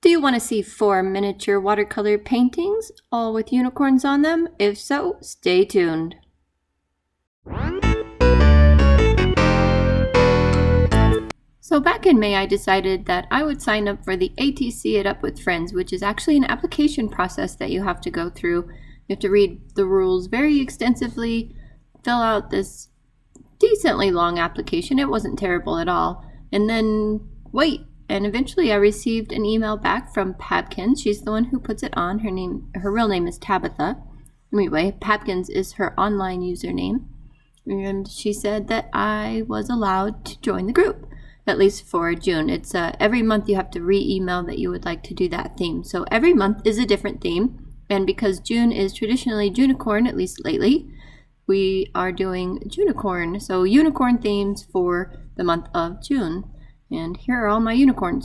Do you want to see 4 miniature watercolor paintings, all with unicorns on them? If so, stay tuned. So back in May, I decided that I would sign up for the ATC It Up with Friends, which is actually an application process that you have to go through. You have to read the rules very extensively, fill out this decently long application. It wasn't terrible at all. And then wait. And eventually I received an email back from Papkins. She's the one who puts it on. Her real name is Tabitha. Anyway, Papkins is her online username. And she said that I was allowed to join the group, at least for June. It's every month you have to re-email that you would like to do that theme. So every month is a different theme. And because June is traditionally Junicorn, at least lately, we are doing Junicorn. So unicorn themes for the month of June. And here are all my unicorns.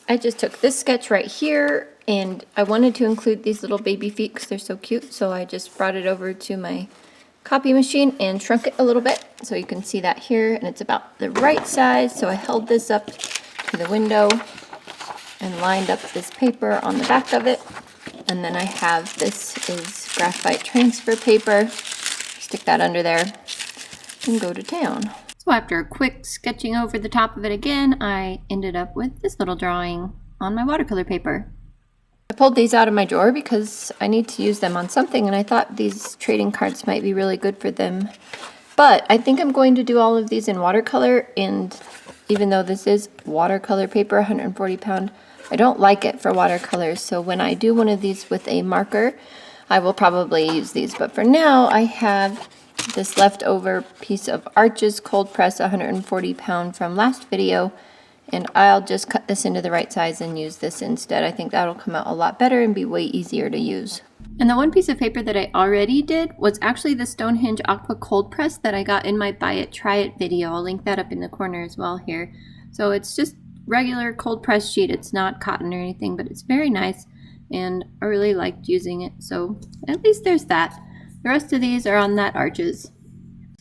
I just took this sketch right here, and I wanted to include these little baby feet because they're so cute. So I just brought it over to my copy machine and shrunk it a little bit. So you can see that here, and it's about the right size. So I held this up to the window and lined up this paper on the back of it. And then I have, this is graphite transfer paper. Stick that under there and go to town. So after a quick sketching over the top of it again, I ended up with this little drawing on my watercolor paper. I pulled these out of my drawer because I need to use them on something, and I thought these trading cards might be really good for them. But I think I'm going to do all of these in watercolor, and even though this is watercolor paper, 140 pound, I don't like it for watercolors. So when I do one of these with a marker, I will probably use these. But for now, I have this leftover piece of Arches cold press 140 pound from last video, and I'll just cut this into the right size and use this instead. I think that'll come out a lot better and be way easier to use. And the one piece of paper that I already did was actually the Stonehenge Aqua cold press that I got in my Buy It Try It video. I'll link that up in the corner as well here. So it's just regular cold press sheet. It's not cotton or anything, but it's very nice, and I really liked using it. So at least there's that. The rest of these are on that Arches.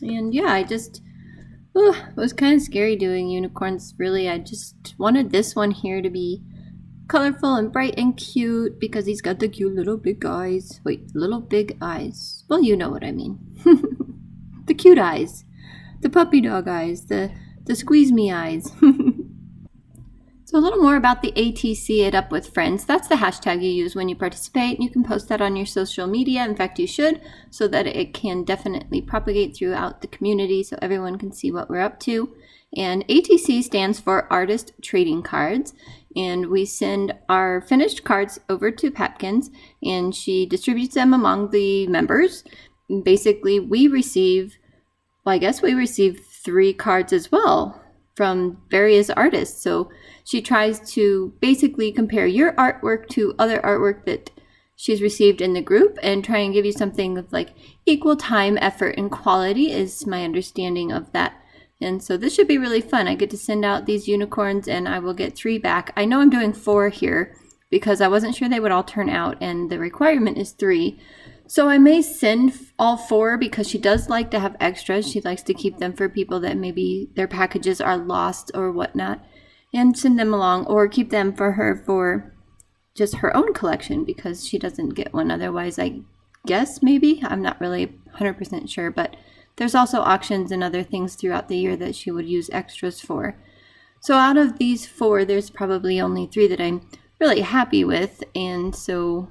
And yeah, it was kind of scary doing unicorns, really. I just wanted this one here to be colorful and bright and cute because he's got the cute little big eyes. Wait, little big eyes. Well, you know what I mean. The cute eyes. The puppy dog eyes. The squeeze me eyes. So a little more about the ATC It Up with Friends. That's the hashtag you use when you participate. You can post that on your social media. In fact, you should, so that it can definitely propagate throughout the community so everyone can see what we're up to. And ATC stands for Artist Trading Cards. And we send our finished cards over to Papkins, and she distributes them among the members. And basically, we receive 3 cards as well from various artists. So she tries to basically compare your artwork to other artwork that she's received in the group and try and give you something of like equal time, effort, and quality is my understanding of that. And so this should be really fun. I get to send out these unicorns and I will get 3 back. I know I'm doing 4 here because I wasn't sure they would all turn out, and the requirement is 3. So I may send all 4 because she does like to have extras. She likes to keep them for people that maybe their packages are lost or whatnot, and send them along, or keep them for her for just her own collection because she doesn't get one otherwise, I guess, maybe. I'm not really 100% sure, but there's also auctions and other things throughout the year that she would use extras for. So out of these 4, there's probably only 3 that I'm really happy with, and so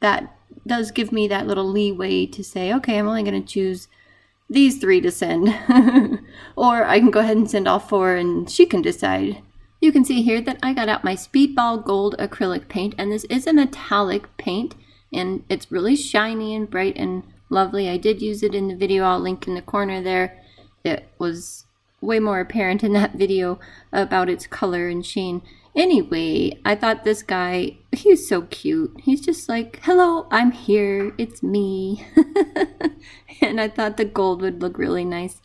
that does give me that little leeway to say, okay, I'm only going to choose these 3 to send. Or I can go ahead and send all 4 and she can decide. You can see here that I got out my Speedball Gold acrylic paint, and this is a metallic paint, and it's really shiny and bright and lovely. I did use it in the video. I'll link in the corner there. It was way more apparent in that video about its color and sheen. Anyway, I thought this guy, he's so cute. He's just like, hello, I'm here, it's me. And I thought the gold would look really nice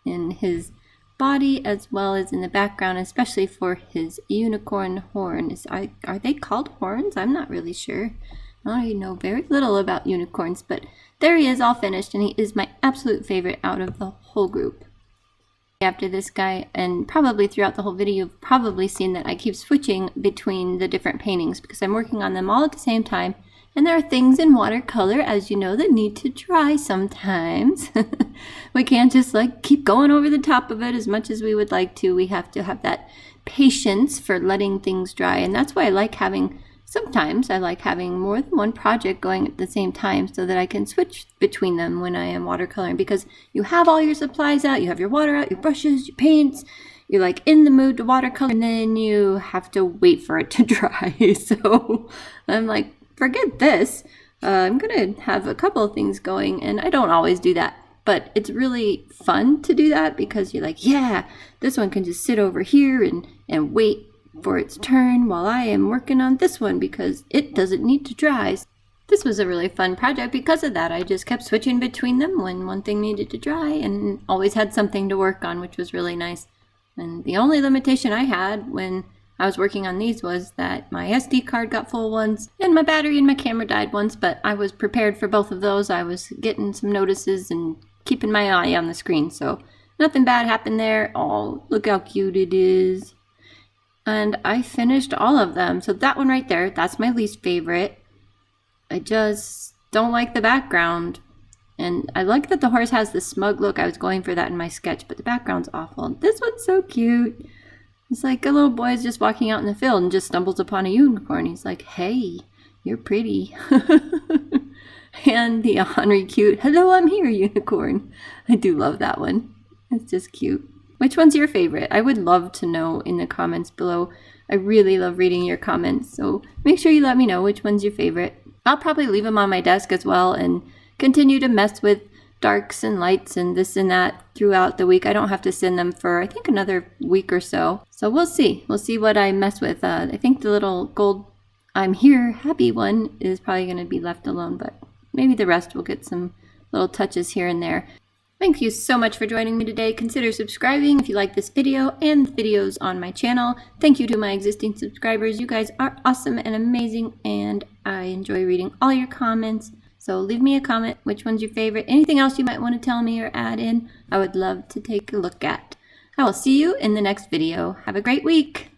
in his body as well as in the background, especially for his unicorn horns. Are they called horns? I'm not really sure. I know very little about unicorns, but there he is all finished, and he is my absolute favorite out of the whole group. after this guy, and probably throughout the whole video you've probably seen that I keep switching between the different paintings because I'm working on them all at the same time, and there are things in watercolor, as you know, that need to dry sometimes. We can't just like keep going over the top of it as much as we would like to. We have to have that patience for letting things dry, and that's why sometimes I like having more than one project going at the same time so that I can switch between them when I am watercoloring, because you have all your supplies out, you have your water out, your brushes, your paints, you're like in the mood to watercolor, and then you have to wait for it to dry. So I'm like, forget this. I'm gonna have a couple of things going, and I don't always do that, but it's really fun to do that because you're like, yeah, this one can just sit over here and wait for its turn while I am working on this one because it doesn't need to dry. This was a really fun project because of that. I just kept switching between them when one thing needed to dry and always had something to work on, which was really nice. And the only limitation I had when I was working on these was that my SD card got full once and my battery in my camera died once, but I was prepared for both of those. I was getting some notices and keeping my eye on the screen, so nothing bad happened there. Oh, look how cute it is. And I finished all of them. So that one right there, that's my least favorite. I just don't like the background. And I like that the horse has the smug look. I was going for that in my sketch, but the background's awful. This one's so cute. It's like a little boy is just walking out in the field and just stumbles upon a unicorn. He's like, hey, you're pretty. And the Henri cute, hello, I'm here, unicorn. I do love that one. It's just cute. Which one's your favorite? I would love to know in the comments below. I really love reading your comments, so make sure you let me know which one's your favorite. I'll probably leave them on my desk as well and continue to mess with darks and lights and this and that throughout the week. I don't have to send them for, I think, another week or so. So we'll see. We'll see what I mess with. I think the little gold I'm here happy one is probably going to be left alone, but maybe the rest will get some little touches here and there. Thank you so much for joining me today. Consider subscribing if you like this video and the videos on my channel. Thank you to my existing subscribers. You guys are awesome and amazing, and I enjoy reading all your comments. So leave me a comment. Which one's your favorite? Anything else you might want to tell me or add in, I would love to take a look at. I will see you in the next video. Have a great week.